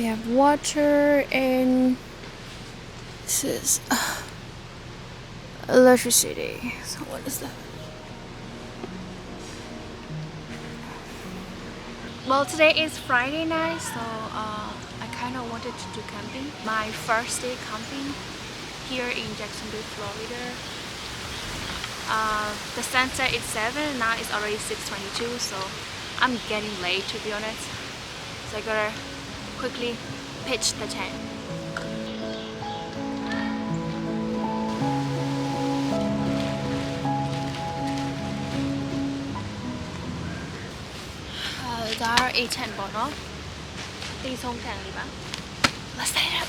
We have water and this is electricity. So what is that? Well, today is Friday night, so I kind of wanted to do camping. My first day camping here in Jacksonville, Florida. The sunset is 7, now it's already 6:22, so I'm getting late to be honest. So I gotta quickly pitch the tent. Daar A tent bỏ nó. Đi xong thẳng đi bạn. Let's set it up.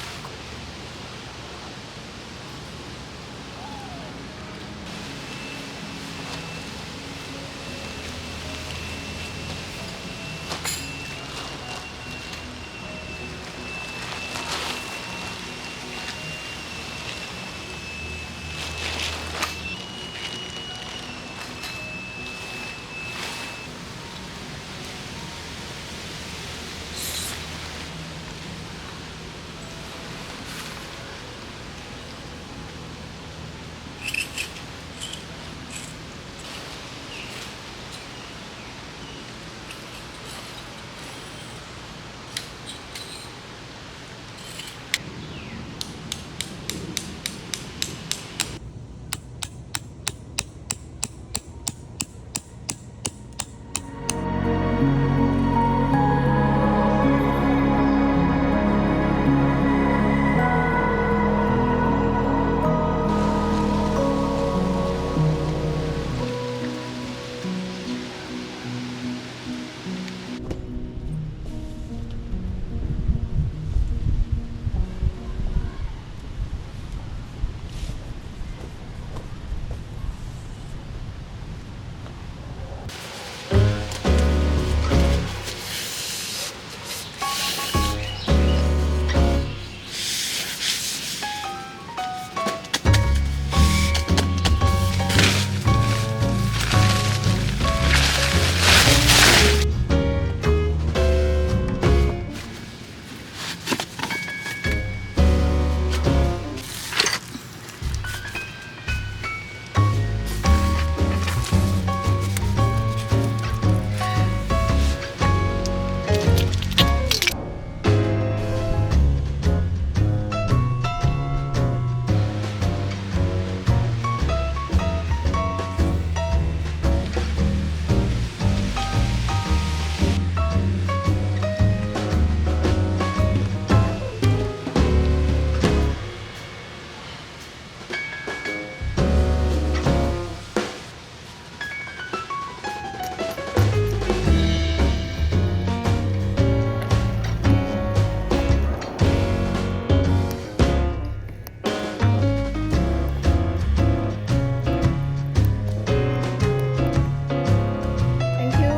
Thank you.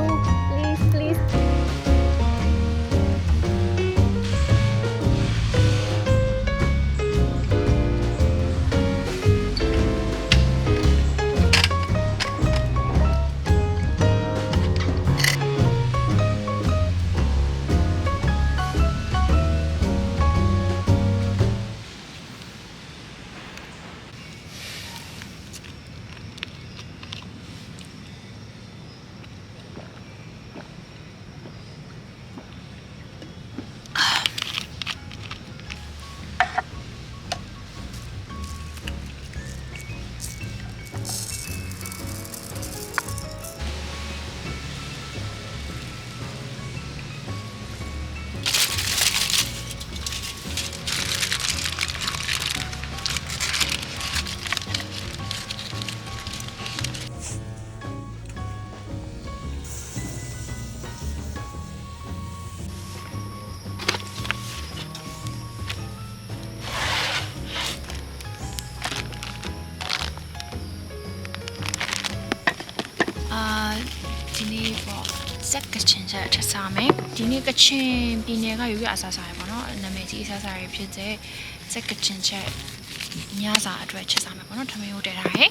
Please, please. Dini po set kitchen ချက်စားမယ်ဒီနေ့ကချင်ပြည်နယ်ကရွေးအစားစားရပါတော့နာမည်ကြီးအစားစားရဖြစ်တဲ့ set kitchen ချက်ညစာအတွက်ချက်စားမယ်ပေါ့နော်ထမင်းကိုတည်ထားတယ်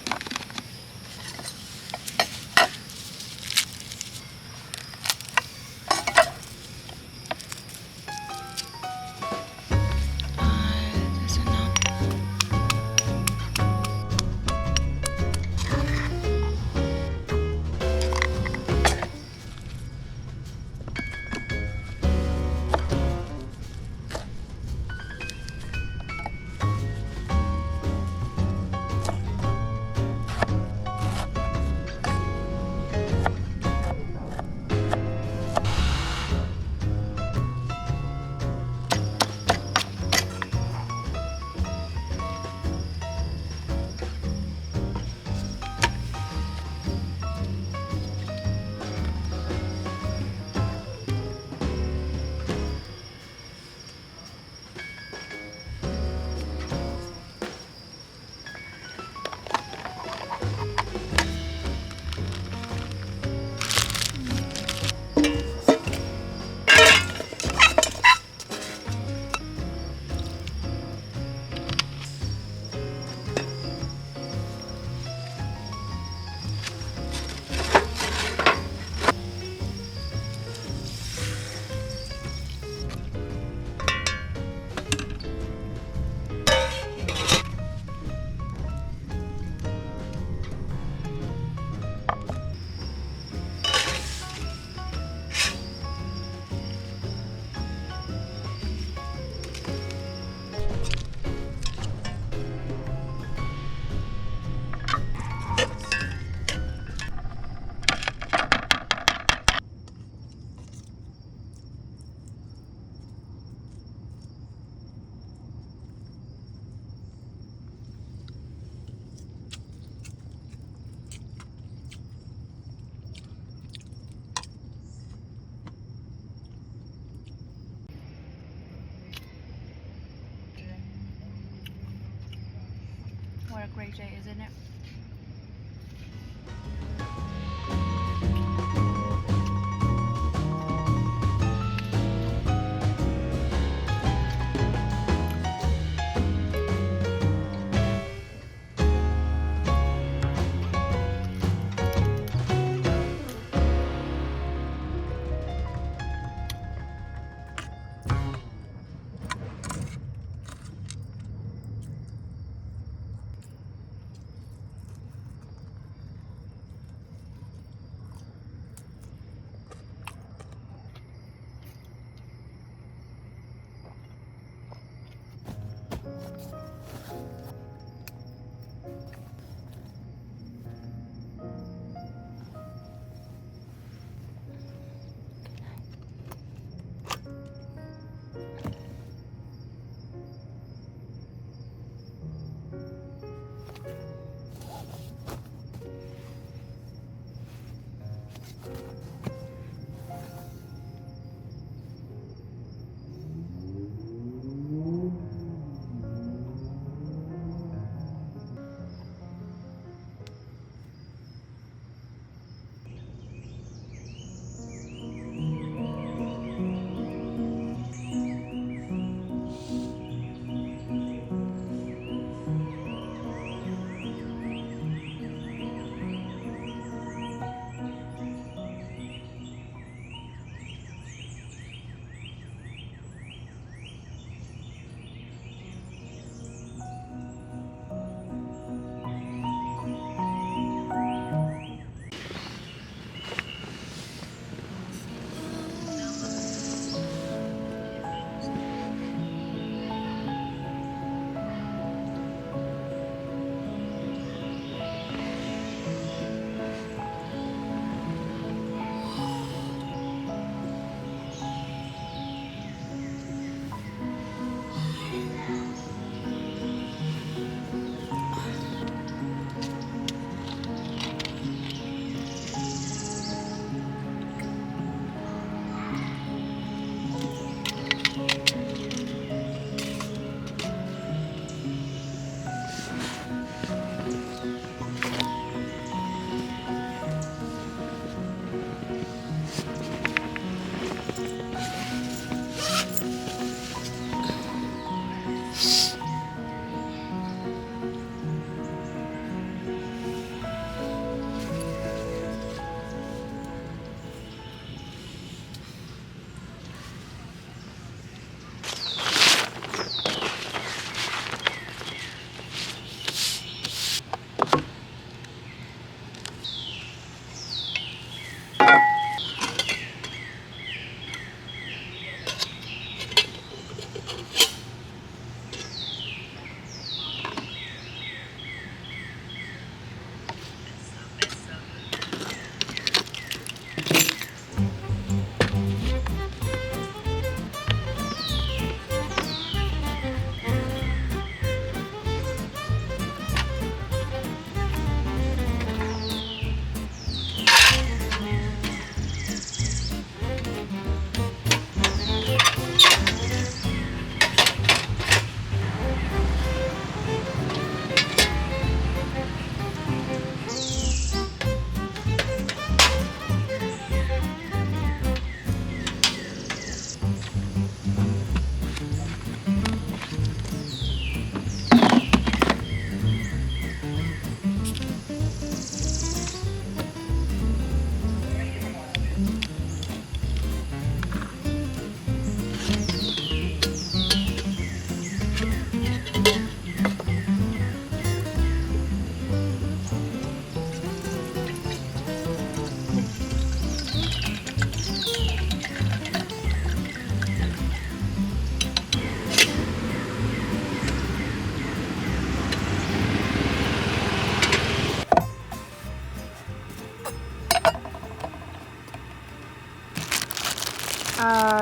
What a great day, isn't it?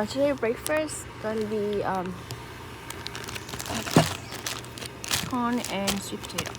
Today breakfast gonna be corn and sweet potato.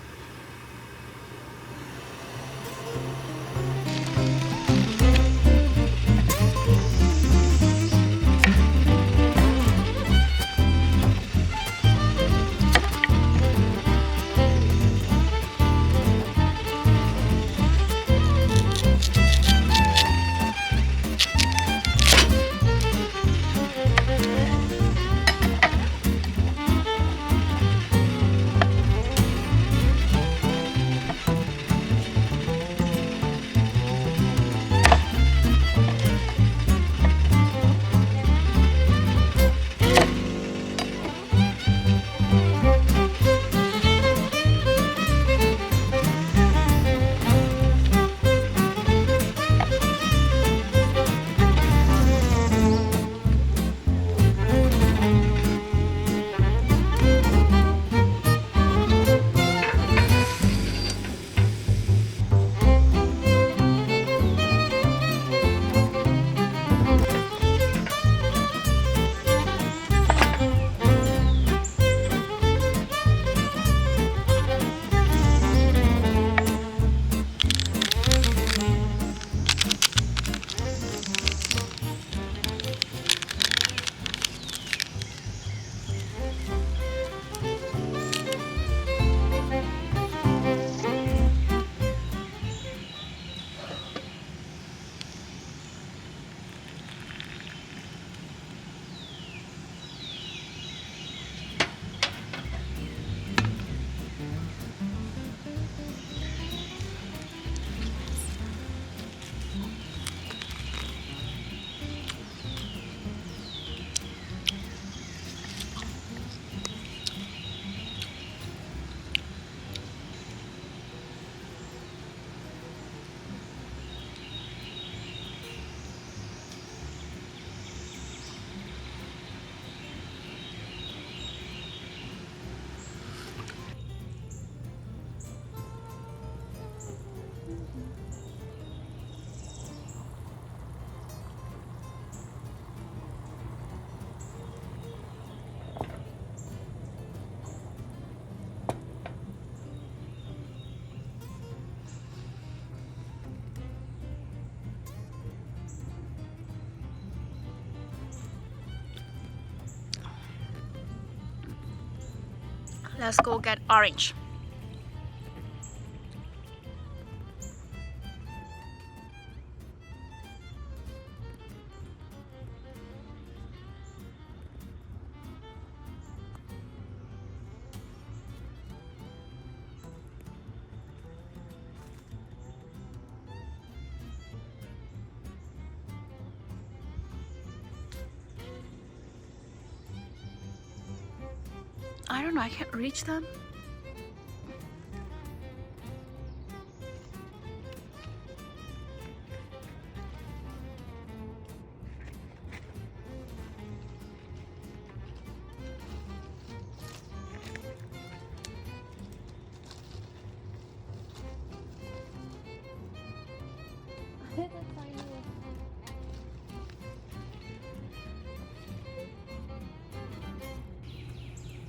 Let's go get orange. I don't know, I can't reach them.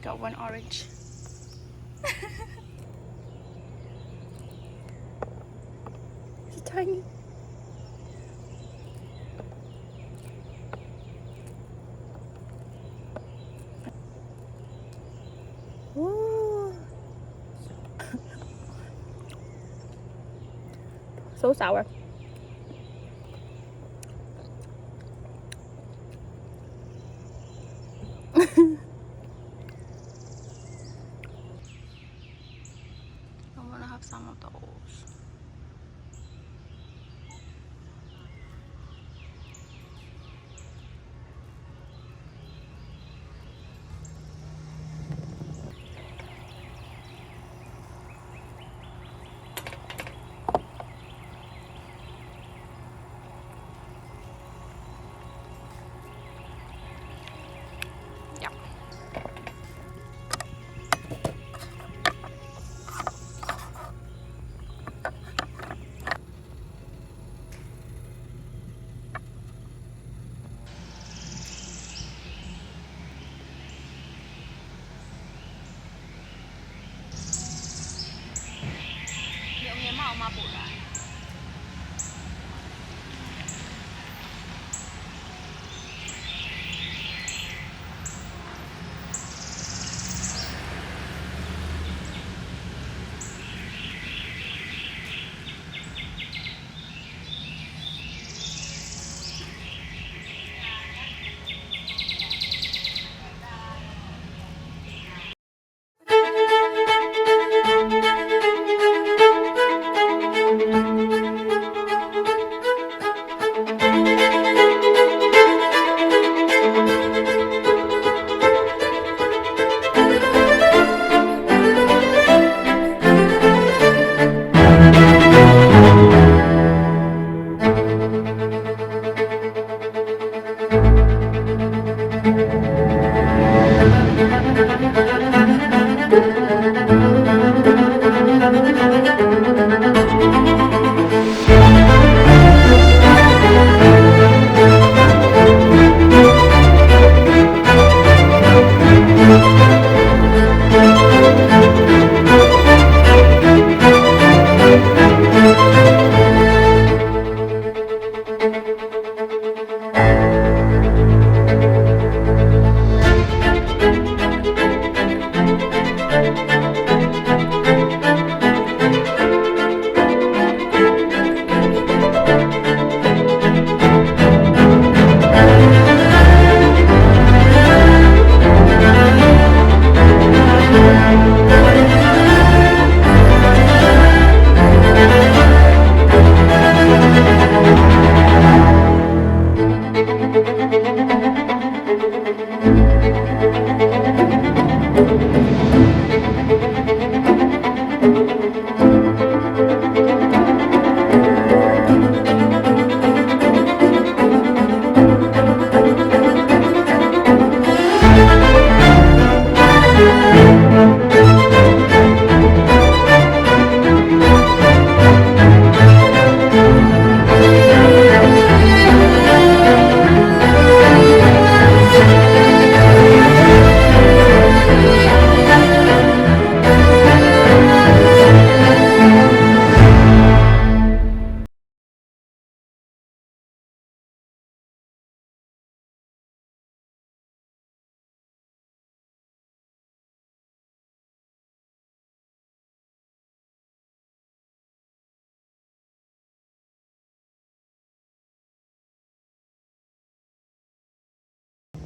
Got one orange. It's tiny. Ooh. So sour. I'm gonna have some of those. Yeah. Liệu nghe màu mà bổ lại.